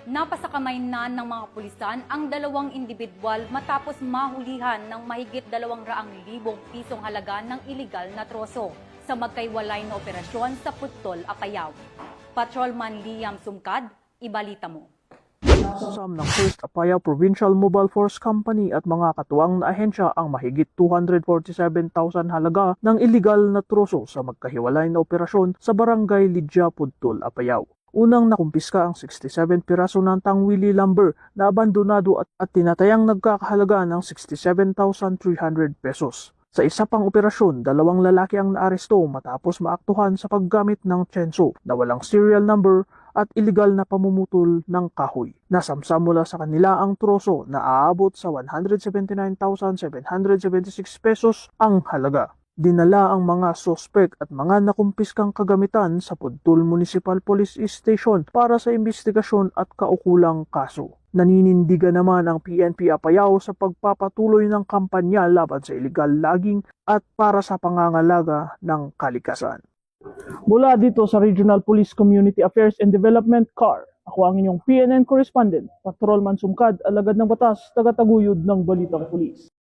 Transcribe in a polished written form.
Napasakamay na ng mga pulisan ang dalawang indibidwal matapos mahulihan ng mahigit 200,000 pisong halaga ng iligal na troso sa magkaiwalay na operasyon sa Putol, Apayao. Patrolman Liam Sumkad, ibalita mo. Nasasam ng 1st Apayao Provincial Mobile Force Company at mga katuwang na ahensya ang mahigit 247,000 halaga ng iligal na troso sa magkahiwalay na operasyon sa Barangay Lydia, Putol, Apayao. Unang nakumpiska ang 67 piraso ng tangwili lumber na abandonado at tinatayang nagkakahalaga ng 67,300 pesos. Sa isa pang operasyon, 2 lalaki ang naaresto matapos maaktuhan sa paggamit ng tsenso na walang serial number at iligal na pamumutol ng kahoy. Nasamsam mula sa kanila ang troso na aabot sa 179,776 pesos ang halaga. Dinala ang mga sospek at mga nakumpiskang kagamitan sa Putol Municipal Police Station para sa investigasyon at kaukulang kaso. Naninindigan naman ang PNP Apayao sa pagpapatuloy ng kampanya laban sa illegal logging at para sa pangangalaga ng kalikasan. Mula dito sa Regional Police Community Affairs and Development CAR, ako ang inyong PNN correspondent, Patrolman Sumkad, alagad ng batas, tagataguyod ng Balitang Pulis.